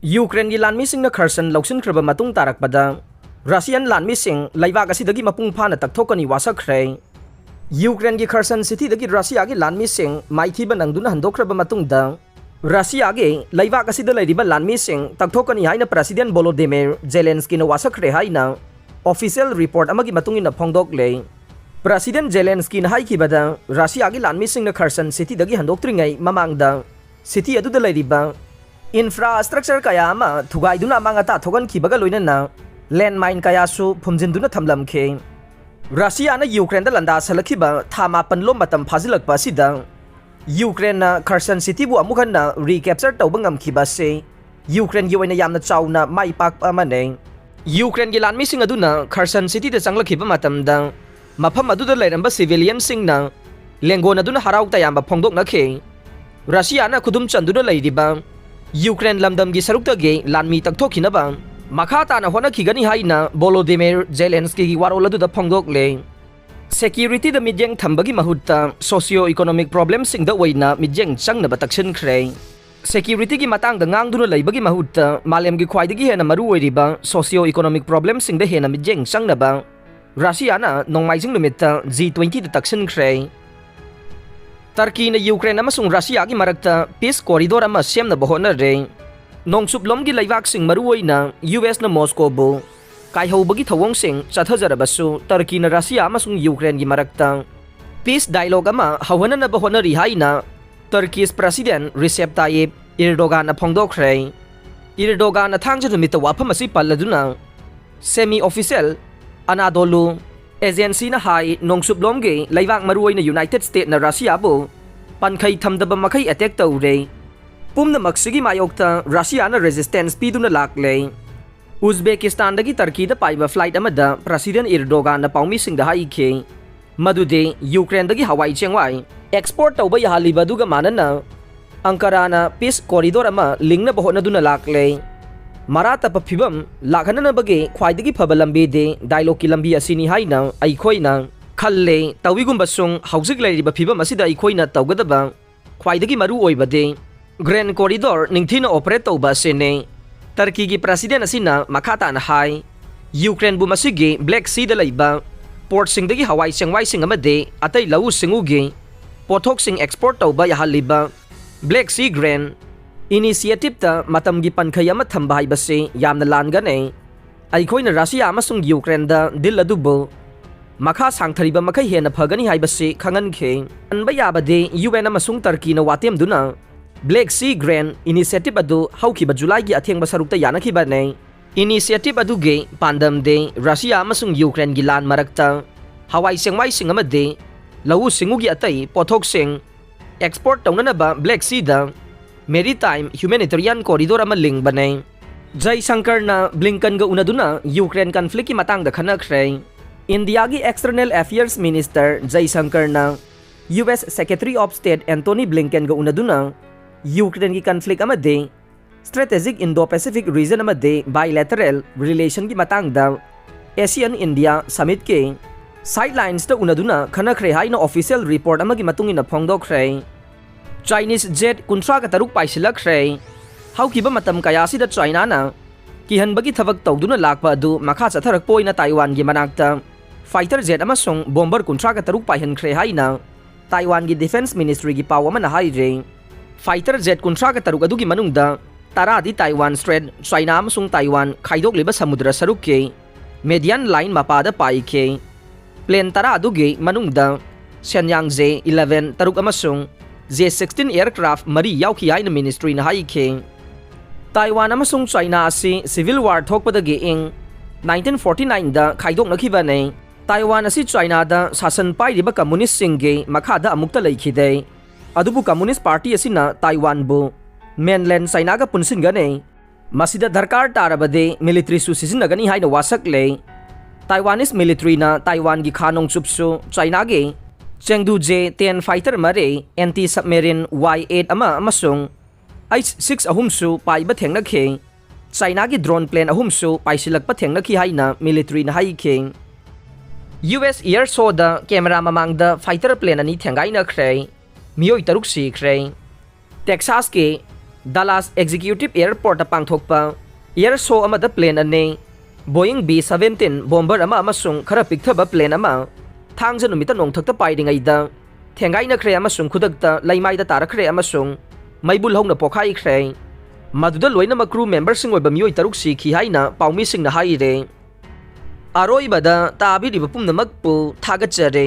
Ukraine gi lanmising na Kherson loksin kraba matung tarakpada Russian lanmising laibak asidagi mapung phana takthokani Washakhre Ukraine gi Kherson city dagi Russia gi lanmising maithiba nangduna handokraba matungda Russia gi laibak asida lairiba lanmising takthokani haina President Volodymyr Zelensky na Washakhre haina official report amagi matungina phongdokle President Zelensky na haikibada Russia gi lanmising na Kherson city dagi handoktringai mamangda city aduda lairiba infrastructure kaya ama thugaiduna mangata thogan khibaga loinana landmine kaya su phumjinduna thamlamkhe Russia na Ukraine da landa salakhiba thama panlom matam phazilakpa sida Ukraine na Kherson city bu amukhan na recapture tawba ngamkhiba se Ukraine gi oina yamna chawna maipak amane Ukraine gi lanmising aduna Kherson city da changlakhiba matamda mafam aduda lairamba civilian singna lengona duna harauk tayamba phongdokna khe Russia na khudum chanduna lairiba Ukraine lamdam gi sarukta ge lanmi takthokhinaba makha tana hona khigani haina Volodymyr Zelensky gi warol adu da phongdokle security da mijeng thambagi mahutta socio economic problems sing da waina mijeng changna bataksin khre security gi matang da ngangduna leibagi mahutta malem gi khwaidagi hena maru oiriba socio economic problems sing da hena mijeng changna ba Russia na nongmaijing lumita G20 da taksin khre Turkey na Ukraine amasung Russia gi marakta peace corridor ama semna bahona re nongsuplom gi laibak sing maruoi na US na Moscow bu kaihobagi thawong sing chathajarabasu Turkey na Russia amasung Ukraine gi marakta peace dialogue ama hawhana na bahona ri haina Turkey's President Recep Tayyip Erdogan na phongdokre Erdogan na thangja numita wafam asi palladuna semi official Anadolu agency na hai nongsuplom ge laibak maruoi na United States na Russia bu pankhai thamdaba makhai attack tawre pumna maksigi mayokta Russia na resistance piduna lakle Uzbekistan dagi Turkey da paiba flight amada President Erdogan na paumi sing da haikhe madude Ukraine dagi hawai chengwai export tawba yahaliba duga manana Ankara na peace corridor ama lingna bahona duna lakle Marata pa phibam lakhana na bage khwaidagi phaba lambi de dialogue ki lambi asini haina aikhoina khalle tawigum basung haujik lairiba phibam asida aikhoina tawgadaba khwaidagi maru oibade grand corridor ningthina operate tawba sene Turkey gi president asina makhata na hai Ukraine bu masigi Black Sea da laiba port singdagi hawai chengwai sing amade atai lau singugi pothok sing export tawba yahaliba Black Sea Grand Initiative ta matam gi pankhai ama thamba haibase yamna langane aikhoina Russia amasung Ukraine da dil adubo makha sangthariba makhai hena phagani haibase khangan khe anba yabade UN amasung Turkey na watem duna Black Sea Grand Initiative adu haukiba July gi athengba sarukta yanakhiba ne Initiative adu ge pandam de Russia amasung Ukraine gi lan marakta hawai sengwai sing amade lau singu gi atai pothok sing export tawnana ba Black Sea da Maritime Humanitarian Corridor ama ling banay Jai Shankar na Blinken ga unaduna Ukraine conflict ki matang da khanakre India gi External Affairs Minister Jai Shankar na US Secretary of State Antony Blinken ga unaduna Ukraine ki conflict amade strategic Indo-Pacific region amade bilateral relation ki matang da ASEAN India Summit ke sidelines da unaduna khanakre haina official report amagi matungina phongdokre Chinese jet kuntra ka taruk paisilakre haukiba matam kaya sida China na kihanbagi thabak tawduna lakpa adu makha chatharak poina Taiwan gi manakta fighter jet amasung bomber kuntra ka taruk paihankhre haina Taiwan gi defense ministry gi pawama na haire fighter jet kuntra ka taruk adu gi manungda tara di Taiwan Strait China amasung Taiwan khaidok liba samudra saruk ke median line mapada pai ke plane tara adu gi manungda Shenyang J11 taruk amasung J-16 aircraft mari yauki ai na ministry na haikhe Taiwan amasung China asi civil war thokpadagi ing 1949 da khaidok nakhiba nei Taiwan asi China da sasan pairiba communist singge makhada amukta leikhide adubu communist party asina Taiwan bu mainland China ga punsin ga nei masida dharkar tarabade military su sisinagani haina wasakle Taiwanese military na Taiwan gi khanong chupsu China ge Chengdu J-10 fighter mare anti-submarine Y-8 ama amasung H-6 ahumsu paiba thengnakhe China gi drone plane ahumsu paisilakpa thengnakhi haina military na haikhe US Air Soda camera mamangda fighter plane ani thengai na khre mioi taruk si khre Texas ke Dallas Executive Airport pangthokpa air show amada plane ane Boeing B-17 bomber ama amasung khara pikthaba plane ama thangja numita nongthakta paidingai da thengai na khre amasung khudakta laimai da tarakre amasung maibul hongna pokhai khre maduda loina ma crew members sing oiba mioi taruk si khi haina paumi sing na hai re aroi bada tabi ri bapum namak pu thagat jare